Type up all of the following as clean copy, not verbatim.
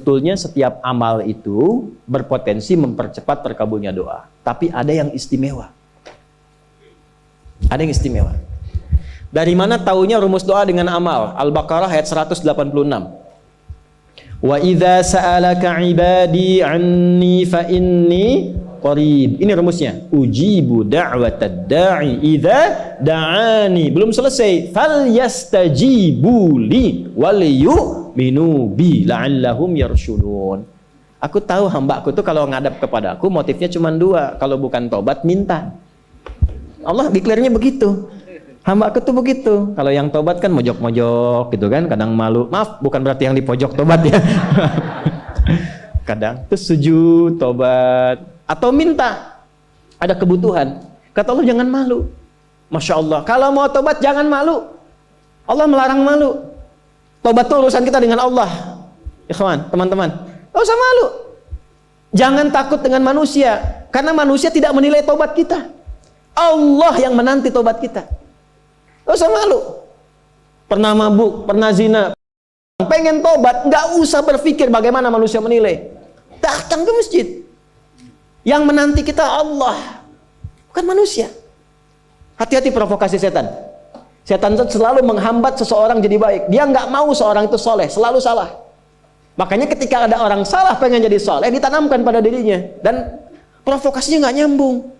sebetulnya setiap amal itu berpotensi mempercepat terkabulnya doa. Tapi ada yang istimewa. Ada yang istimewa. Dari mana taunya rumus doa dengan amal? Al-Baqarah ayat 186. Wa idza sa'alaka 'ibadi 'anni fa inni qarib. Ini rumusnya. Ujibu da'watad da'i idza da'ani. Belum selesai. Fal yastajibu li wal yu'minu bi la'allahum yarshudun. Aku tahu hambaku tuh kalau ngadap kepadaku motifnya cuma dua. Kalau bukan tobat, minta. Allah declare-nya begitu. Hambaku tuh begitu. Kalau yang tobat kan mojok-mojok gitu kan, kadang malu. Maaf, bukan berarti yang di pojok tobat ya. Kadang tuh sujud, tobat, atau minta. Ada kebutuhan. Kata Allah jangan malu. Masya Allah. Kalau mau tobat jangan malu. Allah melarang malu. Tobat itu urusan kita dengan Allah. Ikhwan, teman-teman. Gak usah malu. Jangan takut dengan manusia. Karena manusia tidak menilai tobat kita. Allah yang menanti tobat kita. Gak usah malu. Pernah mabuk, pernah zina, pengen tobat, gak usah berpikir bagaimana manusia menilai. Datang ke masjid. Yang menanti kita Allah, bukan manusia. Hati-hati provokasi setan. Setan selalu menghambat seseorang jadi baik. Dia nggak mau seorang itu soleh, selalu salah. Makanya ketika ada orang salah pengen jadi soleh, ditanamkan pada dirinya. Dan provokasinya nggak nyambung.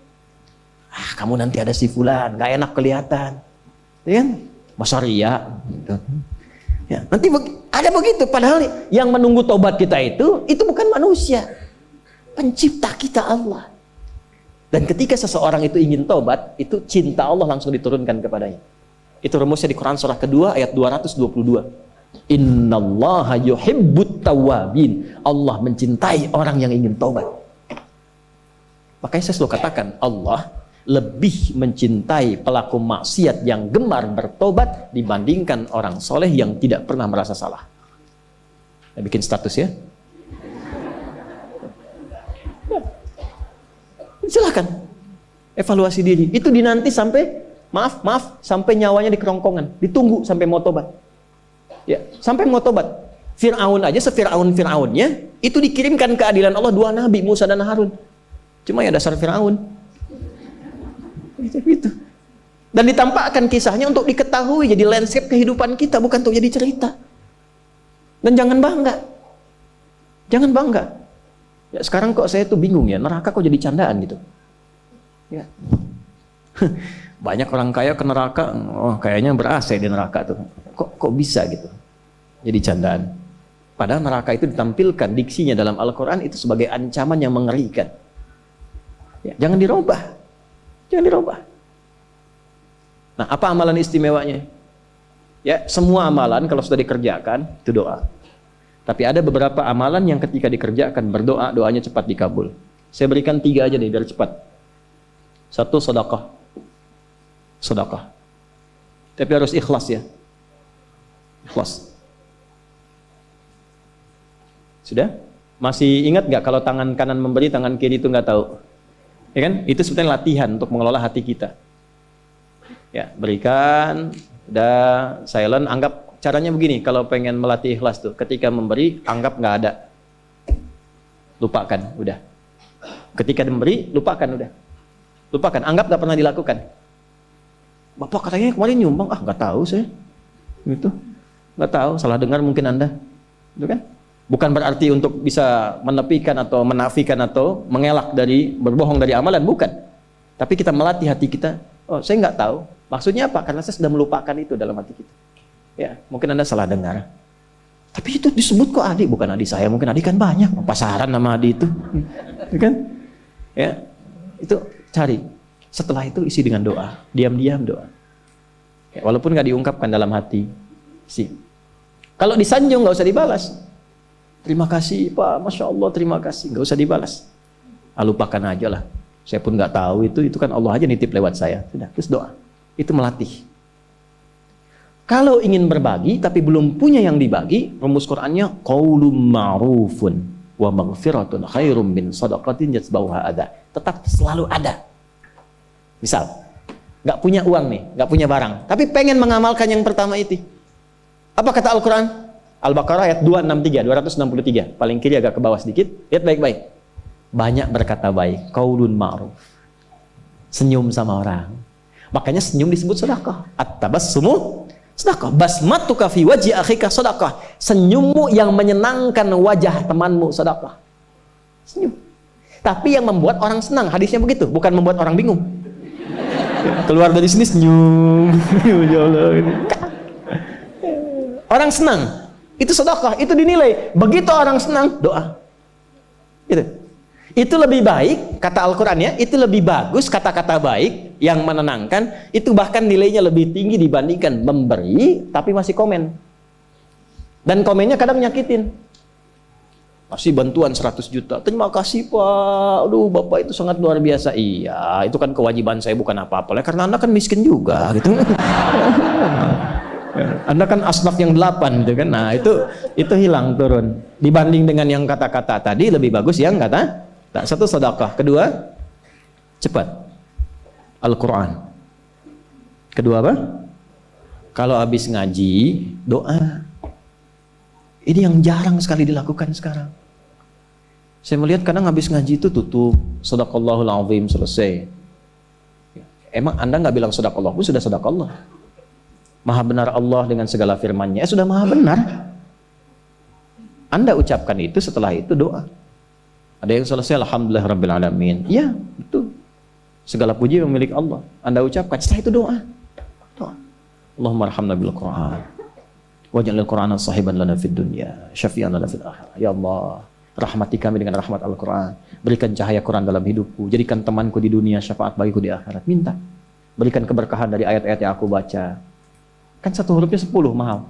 Ah, kamu nanti ada si fulan, nggak enak kelihatan. Ya kan? Masa ria. Gitu. Ya, nanti ada begitu. Padahal yang menunggu tobat kita itu bukan manusia. Pencipta kita Allah. Dan ketika seseorang itu ingin tobat, itu cinta Allah langsung diturunkan kepadanya. Itu rumusnya di Quran surah kedua ayat 222. Innallaha yuhibbut tawwabin. Allah mencintai orang yang ingin tobat. Makanya saya selalu katakan, Allah lebih mencintai pelaku maksiat yang gemar bertobat dibandingkan orang soleh yang tidak pernah merasa salah. Saya bikin status ya. Silahkan evaluasi diri. Itu dinanti sampai sampai nyawanya di kerongkongan, ditunggu sampai mau tobat. Ya, sampai mau tobat. Fir'aun aja Fir'aunnya itu dikirimkan keadilan Allah dua nabi, Musa dan Harun. Cuma ya dasar Fir'aun. Itu. Dan ditampakkan kisahnya untuk diketahui jadi landscape kehidupan kita, bukan untuk jadi cerita. Dan jangan bangga. Jangan bangga. Ya, sekarang kok saya tuh bingung ya, neraka kok jadi candaan gitu. Ya. Banyak orang kaya ke neraka, oh kayaknya ber-AC di neraka tuh. Kok bisa gitu? Jadi candaan. Padahal neraka itu ditampilkan diksinya dalam Al-Quran itu sebagai ancaman yang mengerikan. Ya, jangan dirubah. Jangan dirubah. Nah, apa amalan istimewanya? Ya, semua amalan kalau sudah dikerjakan itu doa. Tapi ada beberapa amalan yang ketika dikerjakan berdoa, doanya cepat dikabul. Saya berikan 3 aja nih biar cepat. 1, sedekah. Sedekah. Tapi harus ikhlas ya. Ikhlas. Sudah? Masih ingat nggak kalau tangan kanan memberi, tangan kiri itu nggak tahu? Ya kan? Itu sebetulnya latihan untuk mengelola hati kita. Ya, berikan, udah silent, anggap caranya begini, kalau pengen melatih ikhlas tuh, ketika memberi, anggap nggak ada. Lupakan, udah. Ketika memberi, lupakan, udah. Lupakan, anggap nggak pernah dilakukan. Bapak katanya kemarin nyumbang, nggak tahu saya. Gitu. Nggak tahu, salah dengar mungkin Anda. Itu kan? Bukan berarti untuk bisa menepikan atau menafikan atau mengelak dari berbohong dari amalan, bukan. Tapi kita melatih hati kita. Oh, saya nggak tahu. Maksudnya apa? Karena saya sudah melupakan itu dalam hati kita. Ya, mungkin Anda salah dengar. Tapi itu disebut kok adik, bukan adik saya. Mungkin adik kan banyak. Pasaran nama adik itu, kan? Ya, itu cari. Setelah itu isi dengan doa, diam-diam doa. Ya, walaupun nggak diungkapkan dalam hati, sih. Kalau disanjung nggak usah dibalas. Terima kasih Pak, Masya Allah, terima kasih. Nggak usah dibalas. Lupakan aja lah. Saya pun nggak tahu itu kan Allah aja nitip lewat saya. Sudah, terus doa. Itu melatih. Kalau ingin berbagi tapi belum punya yang dibagi, rumus Qur'annya qaulun ma'rufun wa maghfiratun khairum min shadaqatin yatba'uha adha. Tetap selalu ada. Misal, nggak punya uang nih, nggak punya barang, tapi pengen mengamalkan yang pertama itu. Apa kata Al-Quran? Al-Baqarah ayat 263, paling kiri agak ke bawah sedikit. Lihat baik-baik. Banyak berkata baik, qaulun ma'ruf. Senyum sama orang. Makanya senyum disebut sedekah. At-tabassumu sedekah. Basmatuka fi wajhi akhika sedekah. Senyummu yang menyenangkan wajah temanmu sedekah. Senyum. Tapi yang membuat orang senang, hadisnya begitu, bukan membuat orang bingung. Keluar dari sini senyum. Ya Allah. Orang senang, itu sedekah, itu dinilai. Begitu orang senang, doa. Itu lebih baik, kata Al-Quran ya, itu lebih bagus kata-kata baik yang menenangkan, itu bahkan nilainya lebih tinggi dibandingkan memberi tapi masih komen. Dan komennya kadang nyakitin. Kasih bantuan 100 juta, terima kasih Pak, aduh Bapak itu sangat luar biasa. Iya, itu kan kewajiban saya, bukan apa-apa, karena Anda kan miskin juga gitu. Anda kan asnaf yang 8 gitu kan. Nah, itu hilang, turun. Dibanding dengan yang kata-kata tadi, lebih bagus yang kata. Satu sedekah, kedua cepat Al-Quran, kedua apa? Kalau habis ngaji doa. Ini yang jarang sekali dilakukan sekarang. Saya melihat kadang habis ngaji itu tutup Sadaqallahul Azim, selesai. Emang Anda nggak bilang sadaqallah pun sudah sadaqallah. Maha benar Allah dengan segala firman-Nya, sudah maha benar. Anda ucapkan itu, setelah itu doa. Ada yang selesai Alhamdulillah Rabbil Alamin. Ya, itu segala puji milik Allah. Anda ucapkan, setelah itu doa. Allahumma arhamna bil Qur'an waj'alil Qur'ana sahiban lana fid dunya syafi'an lana fil akhirah. Ya Allah, rahmati kami dengan rahmat Al-Quran. Berikan cahaya Quran dalam hidupku. Jadikan temanku di dunia, syafaat bagiku di akhirat. Minta. Berikan keberkahan dari ayat-ayat yang aku baca. Kan satu hurufnya 10, mahal.